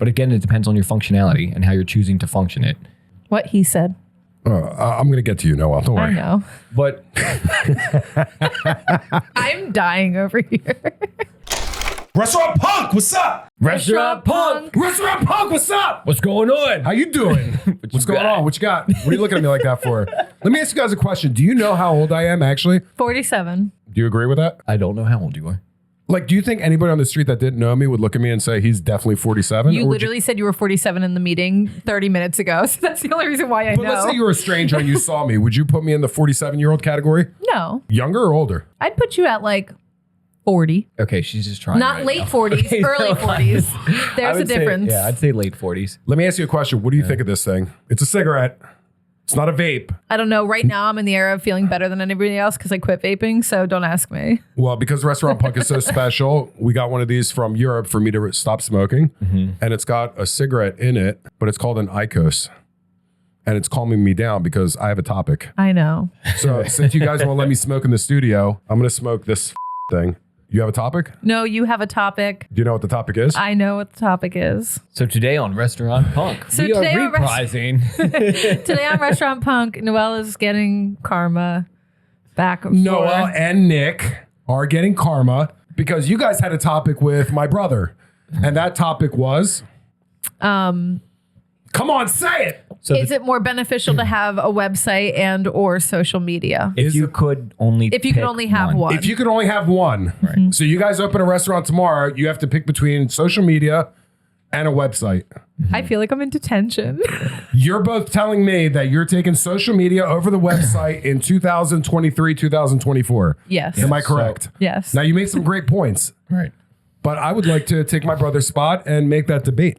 But again, it depends on your functionality and how you're choosing to function it. What he said. I'm going to get to you, Noel. Don't worry. I know. But I'm dying over here. Restaurant Punk, what's up? Restaurant Punk! Restaurant Punk, what's up? What's going on? How you doing? What's going on? What you got? What are you looking at me like that for? Let me ask you guys a question. Do you know how old I am, actually? 47. Do you agree with that? I don't know how old you are. Like, do you think anybody on the street that didn't know me would look at me and say he's definitely 47? You literally said you were 47 in the meeting 30 minutes ago. So that's the only reason why I know. But let's say you were a stranger and you saw me. Would you put me in the 47-year-old category? No. Younger or older? I'd put you at like 40. Okay, she's just trying. Not right late now. 40s, Okay, early no, 40s. There's a difference. I'd say late 40s. Let me ask you a question. What do you think of this thing? It's a cigarette. It's not a vape. I don't know. Right now, I'm in the era of feeling better than anybody else because I quit vaping. So don't ask me. Well, because Restaurant Punk is so special, we got one of these from Europe for me to stop smoking. And it's got a cigarette in it, but it's called an IQOS. And it's calming me down because I have a topic. I know. So since you guys won't let me smoke in the studio, I'm going to smoke this thing. You have a topic? No, you have a topic. Do you know what the topic is? I know what the topic is. So today on Restaurant Punk, we are today on reprising. Today on Restaurant Punk, Noelle is getting karma back and Noel forth. and Nick are getting karma because you guys had a topic with my brother. And that topic was... Come on, say it. So Is it more beneficial to have a website and or social media? if you could only If you could only have one. If you could only have one. Right. So you guys open a restaurant tomorrow, you have to pick between social media and a website. I feel like I'm in detention. You're both telling me that you're taking social media over the website in 2023, 2024. Yes. Am I correct? Yes. Now, you made some great points, Right. but I would like to take my brother's spot and make that debate.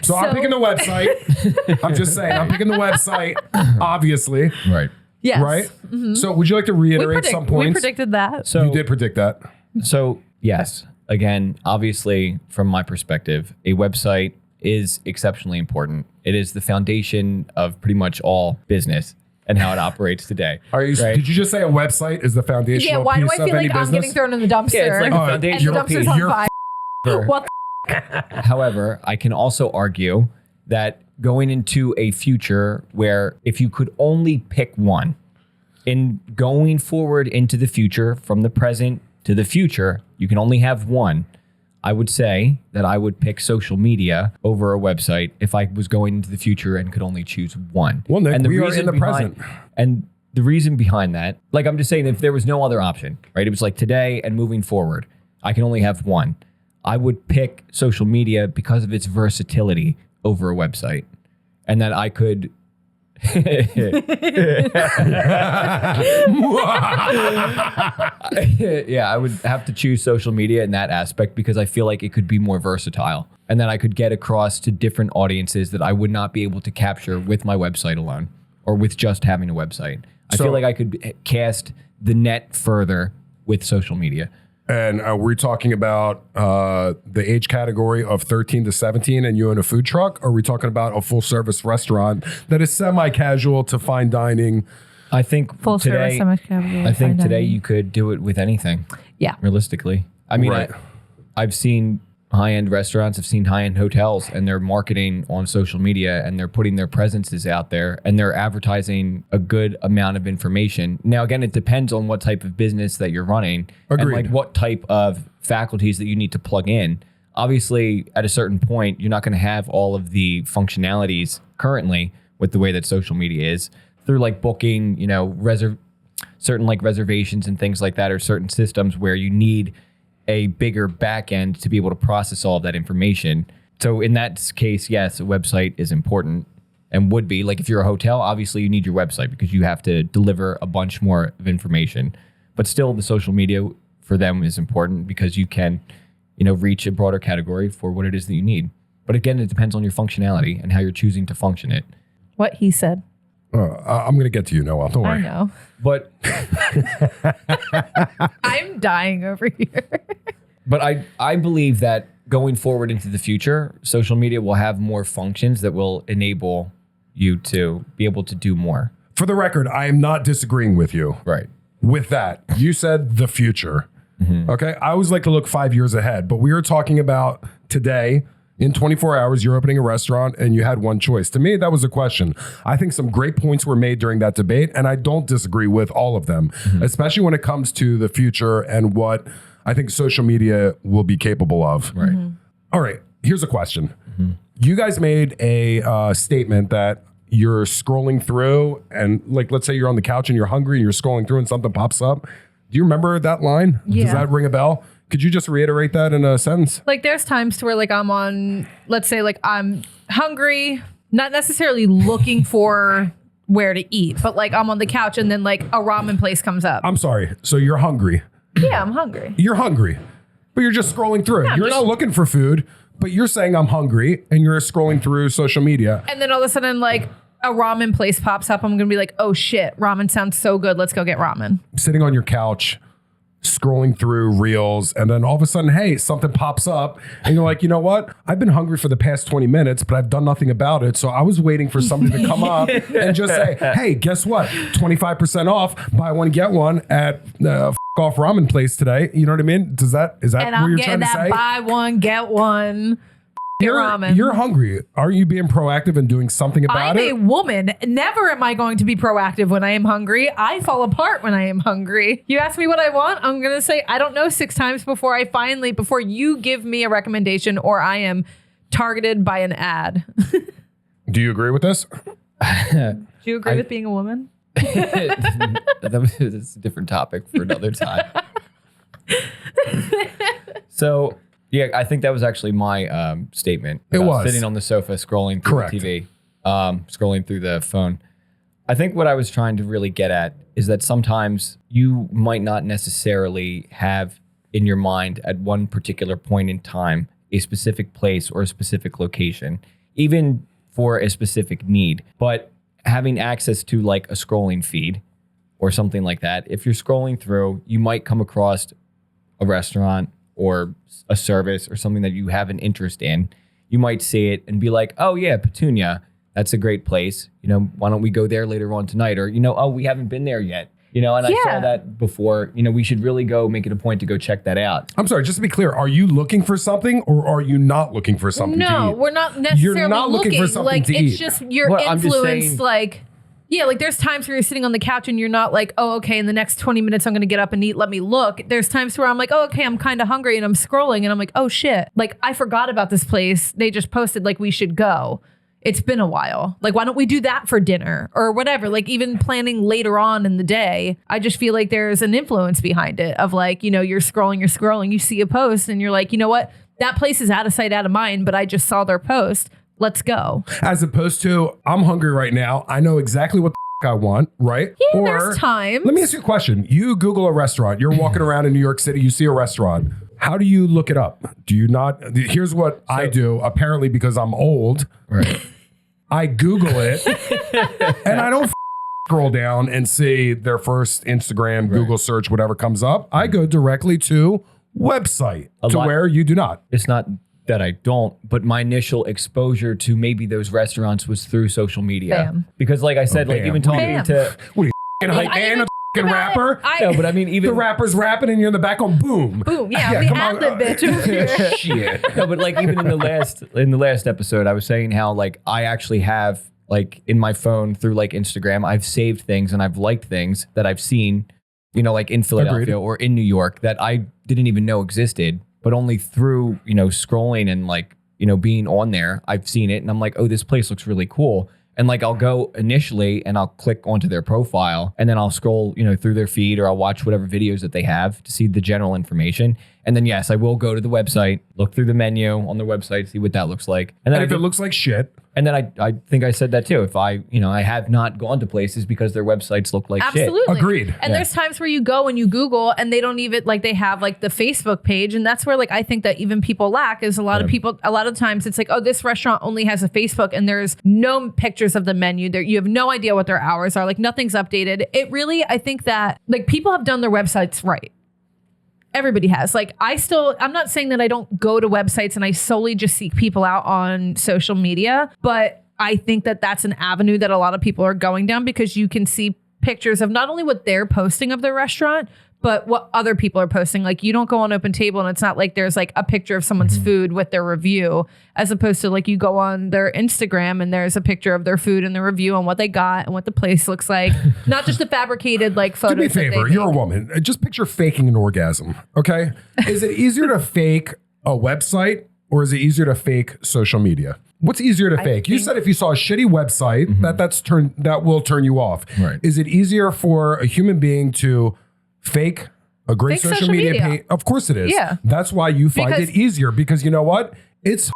So I'm picking the website. I'm just saying, I'm picking the website, obviously. Right. Yes. Right? So would you like to reiterate some we points? predicted that. So You did predict that. So yes, again, obviously from my perspective, a website is exceptionally important. It is the foundation of pretty much all business and how it operates today. Are you? Right? Did you just say a website is the foundational Yeah, why do piece I of feel any like I'm business? getting thrown in the dumpster? Yeah, it's like a Oh, and the foundational dumpster's piece. on You're fire. What However, I can also argue that going into a future where if you could only pick one, in going forward into the future, from the present to the future, you can only have one. I would say that I would pick social media over a website if I was going into the future and could only choose one. Well, Nick, and we are in the present. And the reason behind that, like I'm just saying, if there was no other option, right? It was like today and moving forward, I can only have one. I would pick social media because of its versatility over a website. And that I could... Yeah, I would have to choose social media in that aspect because I feel like it could be more versatile. And then I could get across to different audiences that I would not be able to capture with my website alone or with just having a website. I feel like I could cast the net further with social media. And we're talking about the age category of 13 to 17 and you own a food truck? Or are we talking about a full service restaurant that is semi-casual to fine dining? I think Full service, today, so much capital, I think fine today dining. you could do it with anything. Yeah. Realistically. I mean, Right. I've seen high-end restaurants, I've seen high-end hotels, and they're marketing on social media and they're putting their presences out there and they're advertising a good amount of information. Now, again, it depends on what type of business that you're running and Agreed. like what type of faculties that you need to plug in. Obviously, at a certain point, you're not going to have all of the functionalities currently with the way that social media is through like booking, you know, certain like reservations and things like that, or certain systems where you need a bigger back end to be able to process all of that information. So in that case, yes, a website is important and would be. Like if you're a hotel, obviously you need your website because you have to deliver a bunch more of information. But still the social media for them is important because you can, you know, reach a broader category for what it is that you need. But again, it depends on your functionality and how you're choosing to function it. What he said. I'm going to get to you, Noel. Don't worry. I know. But I'm dying over here. But I believe that going forward into the future, social media will have more functions that will enable you to be able to do more. For the record, I am not disagreeing with you. Right. With that, you said the future. Okay. I always like to look 5 years ahead, but we are talking about today In 24 hours, you're opening a restaurant and you had one choice. To me, that was a question. I think some great points were made during that debate, and I don't disagree with all of them, especially when it comes to the future and what I think social media will be capable of. Right. All right, here's a question. You guys made a statement that you're scrolling through and like, let's say you're on the couch and you're hungry and you're scrolling through and something pops up. Do you remember that line? Yeah. Does that ring a bell? Could you just reiterate that in a sentence? Like there's times to where like I'm on, let's say like I'm hungry, not necessarily looking for where to eat, but like I'm on the couch and then like a ramen place comes up. I'm sorry. So you're hungry. Yeah, I'm hungry. You're hungry, but you're just scrolling through. Yeah, You're not looking for food, but you're saying I'm hungry and you're scrolling through social media. And then all of a sudden like a ramen place pops up. I'm going to be like, oh shit, ramen sounds so good. Let's go get ramen. Sitting on your couch, scrolling through reels, and then all of a sudden, hey, something pops up and you're like, you know what? I've been hungry for the past 20 minutes, but I've done nothing about it. So I was waiting for somebody to come up and just say, hey, guess what? 25% off, buy one, get one at off ramen place today. You know what I mean? Is that And what I'm you're getting trying to that say? buy one, get one. Ramen. You're hungry. Are you being proactive and doing something about I'm it? a woman. Never am I going to be proactive when I am hungry. I fall apart when I am hungry. You ask me what I want, I'm going to say, I don't know 6 times before you give me a recommendation or I am targeted by an ad. Do you agree with this? Do you agree with being a woman? That's a different topic for another time. So, yeah, I think that was actually my statement. It was. Sitting on the sofa, scrolling through Correct. the TV, scrolling through the phone. I think what I was trying to really get at is that sometimes you might not necessarily have in your mind at one particular point in time a specific place or a specific location, even for a specific need. But having access to like a scrolling feed or something like that, if you're scrolling through, you might come across a restaurant or a service or something that you have an interest in. You might see it and be like, oh yeah, Petunia, that's a great place. You know, why don't we go there later on tonight? Or, you know, oh, we haven't been there yet. You know, and I saw that before. You know, we should really go make it a point to go check that out. I'm sorry, just to be clear, are you looking for something or are you not looking for something to No, eat? we're not necessarily You're not looking for something like to it's eat. just you're Well, I'm just influenced saying- like yeah, like there's times where you're sitting on the couch and you're not like, oh, okay, in the next 20 minutes I'm gonna get up and eat, let me look. There's times where I'm like, oh, okay, I'm kind of hungry and I'm scrolling and I'm like, oh shit, like I forgot about this place. They just posted like we should go. It's been a while. Like, why don't we do that for dinner or whatever? Like even planning later on in the day, I just feel like there's an influence behind it of like, you know, you're scrolling, you see a post and you're like, you know what? That place is out of sight, out of mind, but I just saw their post. Let's go. As opposed to, I'm hungry right now. I know exactly what the I want, right? Yeah, there's time. Let me ask you a question. You Google a restaurant. You're walking around in New York City. You see a restaurant. How do you look it up? Do you not? Here's what I do, apparently because I'm old. Right. I Google it and I don't scroll down and see their first Instagram, Google search, whatever comes up. I go directly to website where you do not. It's not that I don't, but my initial exposure to maybe those restaurants was through social media. Bam. Because like I said, like bam. even talking Bam. to, What are you f***ing hype I man? even A f***ing rapper? no, but I mean, even The rapper's rapping and you're in the back on boom. Boom. Yeah, we come ad on. lib bitch over here. Shit. no, but like even in the last episode, I was saying how like I actually have like in my phone through like Instagram, I've saved things and I've liked things that I've seen, you know, like in Philadelphia Agreed. or in New York that I didn't even know existed, but only through, you know, scrolling and like, you know, being on there, I've seen it and I'm like, oh, this place looks really cool. And like, I'll go initially and I'll click onto their profile and then I'll scroll, you know, through their feed or I'll watch whatever videos that they have to see the general information. And then, yes, I will go to the website, look through the menu on their website, see what that looks like. And then And if it looks like shit, and then I think I said that too. If I, you know, I have not gone to places because their websites look like shit. Absolutely. Agreed. And there's times where you go and you Google and they don't even like they have like the Facebook page. And that's where like I think that even people lack is a lot of people, a lot of times it's like, oh, this restaurant only has a Facebook and there's no pictures of the menu there. You have no idea what their hours are. Like nothing's updated. It really, I think that like people have done their websites right. Everybody has. Like I'm not saying that I don't go to websites and I solely just seek people out on social media, but I think that that's an avenue that a lot of people are going down because you can see pictures of not only what they're posting of their restaurant, but what other people are posting. Like you don't go on Open Table and it's not like there's like a picture of someone's food with their review, as opposed to like you go on their Instagram and there's a picture of their food and the review on what they got and what the place looks like. Not just a fabricated like photo. Do me a favor, you're a woman. Just picture faking an orgasm, okay? Is it easier to fake a website or is it easier to fake social media? What's easier to fake? You said if you saw a shitty website, that will turn you off. Right. Is it easier for a human being to fake a great Fake social media page? Of course it is. Yeah. That's why you find it easier, because you know what? It's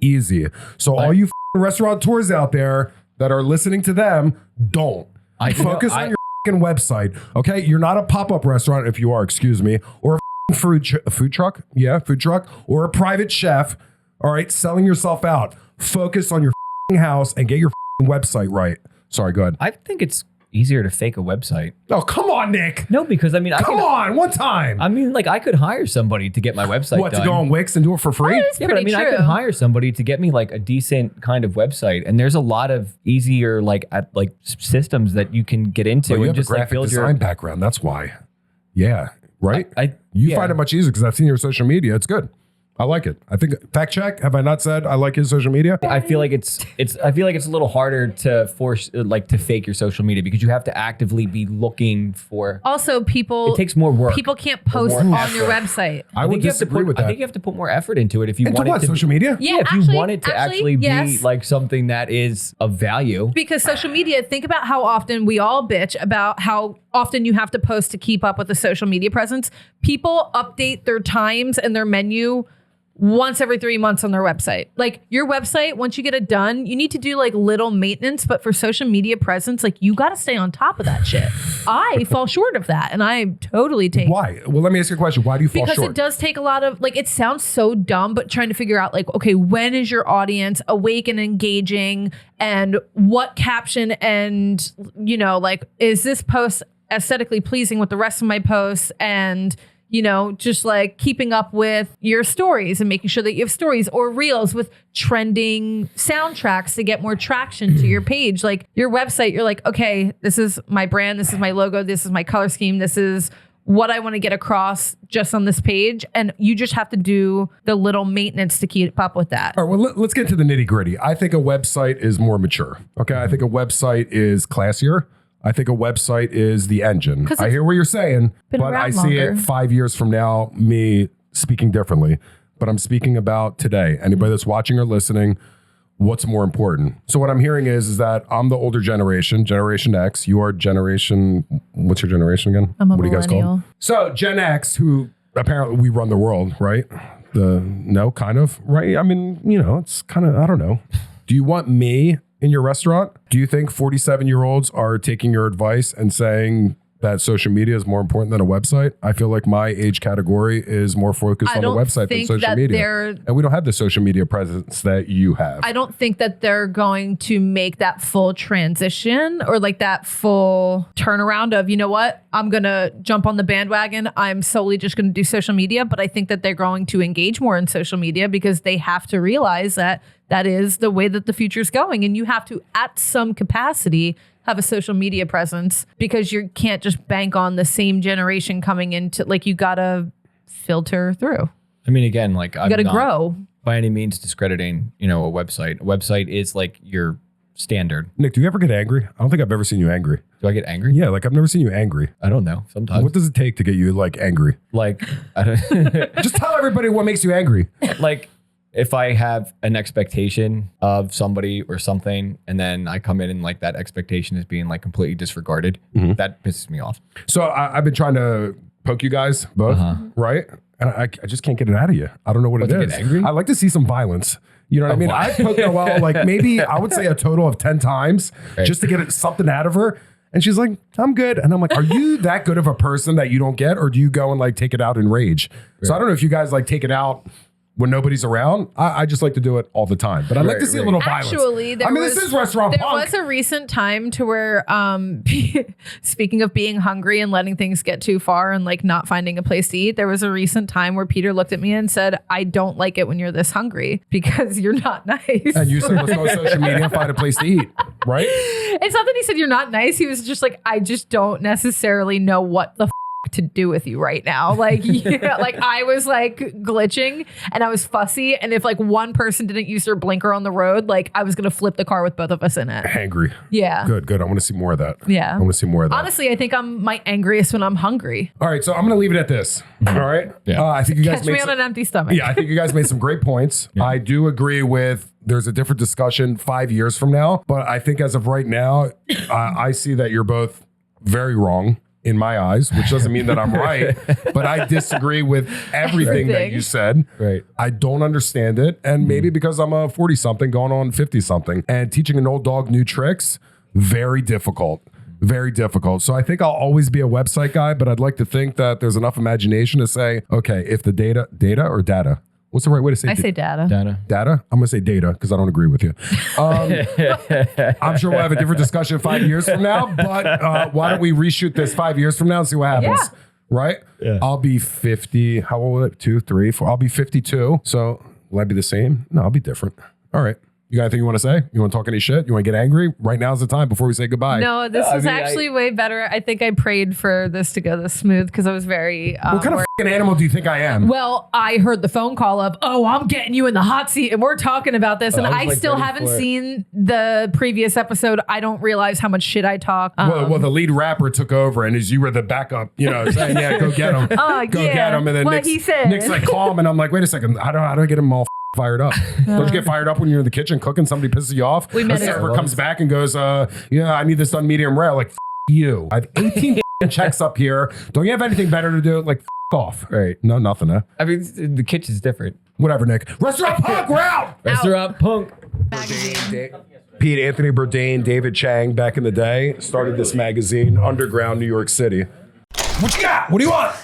easy. So all you restaurateurs out there that are listening to them, don't. Focus on your website. Okay? You're not a pop-up restaurant, if you are, excuse me, or a food truck. Yeah, food truck. Or a private chef. All right, selling yourself out. Focus on your house and get your website right. Sorry, go ahead. I think it's easier to fake a website. Oh, come on, Nick. No, because I mean, Come on, one time. I mean, like I could hire somebody to get my website What, done. to go on Wix and do it for free? Yeah, but I mean, I could hire somebody to get me like a decent kind of website, and there's a lot of easier like systems that you can get into Well, you and have just a graphic build design background. That's why. Yeah, right? You yeah. find it much easier because I've seen your social media. It's good. I like it. I think, fact check, have I not said I like his social media? I feel like it's a little harder to force to fake your social media because you have to actively be looking for. Also, it takes more work. People can't post on your website. I would disagree with that. I think you have to put more effort into it if you want it to social media? Yeah, if you want it to actually be like something that is of value. Because social media, think about how often we all bitch about how often you have to post to keep up with the social media presence. People update their times and their menu once every 3 months on their website. Like your website, once you get it done, you need to do like little maintenance, but for social media presence, like you got to stay on top of that shit. I fall short of that and I totally take. Why? Well, let me ask you a question. Why do you fall short? Because it does take a lot of, like, it sounds so dumb, but trying to figure out like, okay, when is your audience awake and engaging, and what caption, and you know, like, is this post aesthetically pleasing with the rest of my posts, and you know, just like keeping up with your stories and making sure that you have stories or reels with trending soundtracks to get more traction to your page. Like your website, you're like, okay, this is my brand, this is my logo, this is my color scheme, this is what I want to get across just on this page. And you just have to do the little maintenance to keep up with that. All right, well, let's get to the nitty gritty. I think a website is more mature. Okay, I think a website is classier. I think a website is the engine. I hear what you're saying, but I see it 5 years from now, me speaking differently. But I'm speaking about today. Anybody that's watching or listening, what's more important? So what I'm hearing is that I'm the older generation, Generation X. You are generation, what's your generation again? I'm a what are you guys millennial. called? So Gen X, who apparently we run the world, right? Kind of, right? I mean, you know, it's kind of, I don't know. Do you want me in your restaurant? Do you think 47-year-olds are taking your advice and saying that social media is more important than a website? I feel like my age category is more focused on the website than social media. And we don't have the social media presence that you have. I don't think that they're going to make that full transition or like that full turnaround of, you know what, I'm going to jump on the bandwagon. I'm solely just going to do social media. But I think that they're going to engage more in social media because they have to realize that that is the way that the future is going. And you have to, at some capacity, have a social media presence because you can't just bank on the same generation coming into, like, you gotta filter through. I mean, again, like you gotta grow. By any means discrediting, you know, a website. A website is like your standard. Nick, do you ever get angry? I don't think I've ever seen you angry. Do I get angry? Yeah, like I've never seen you angry. I don't know. Sometimes. What does it take to get you like angry? Like, I don't just tell everybody what makes you angry. Like, if I have an expectation of somebody or something, and then I come in and like that expectation is being like completely disregarded, that pisses me off. So I've been trying to poke you guys both, right? And I just can't get it out of you. I don't know what it is. Get angry? I like to see some violence. You know what I mean? I poked Noelle like maybe I would say a total of 10 times just to get something out of her. And she's like, I'm good. And I'm like, are you that good of a person that you don't get? Or do you go and like take it out in rage? So I don't know if you guys like take it out when nobody's around. I just like to do it all the time. But I like to see a little violence. Actually, this is restaurant there punk. was a recent time to where, speaking of being hungry and letting things get too far and like not finding a place to eat, there was a recent time where Peter looked at me and said, I don't like it when you're this hungry because you're not nice. And you said, let's go to social media and find a place to eat, right? It's not that he said you're not nice. He was just like, I just don't necessarily know what the to do with you right now. Like, yeah, like I was like glitching and I was fussy. And if like one person didn't use their blinker on the road, like I was going to flip the car with both of us in it. Angry. Yeah. Good. I want to see more of that. Yeah. I want to see more of that. Honestly, I think I'm my angriest when I'm hungry. All right, so I'm going to leave it at this. All right? Yeah. I think you guys Catch made me on an empty stomach. Yeah, I think you guys made some great points. I do agree with there's a different discussion 5 years from now, but I think as of right now, I see that you're both very wrong in my eyes, which doesn't mean that I'm right, but I disagree with everything that you said. Right. I don't understand it, and maybe because I'm a 40-something going on 50-something, and teaching an old dog new tricks, very difficult. Very difficult. So I think I'll always be a website guy, but I'd like to think that there's enough imagination to say, okay, if the data or data? What's the right way to say I say data. Data? I'm going to say data because I don't agree with you. I'm sure we'll have a different discussion 5 years from now, but why don't we reshoot this 5 years from now and see what happens? Yeah. Right? Yeah. I'll be 50. How old will it? 2, 3, 4. I'll be 52. So will I be the same? No, I'll be different. All right. You got anything you want to say? You want to talk any shit? You want to get angry? Right now's the time before we say goodbye. No, this was actually way better. I think I prayed for this to go this smooth because I was very. What kind of fucking animal do you think I am? Well, I heard the phone call of, oh, I'm getting you in the hot seat and we're talking about this. And I was, I like, still ready haven't for it. seen the previous episode. I don't realize how much shit I talk. Well, the lead rapper took over, and as you were the backup, saying, "Yeah, go get him, go get him." And then What he said. Nick's like, "Calm," and I'm like, "Wait a second, how do I get him all fired up? Don't you get fired up when you're in the kitchen cooking? Somebody pisses you off. We A met it. server comes back and goes, "Yeah, I need this done medium rare." Like, you. I have 18 checks up here. Don't you have anything better to do? Like, off. Right. No, nothing. Huh? I mean, the kitchen's different. Whatever, Nick. Restaurant Punk, we're out. Restaurant Punk. Pete Anthony Bourdain, David Chang, back in the day, started this magazine, Underground New York City. What you got? What do you want?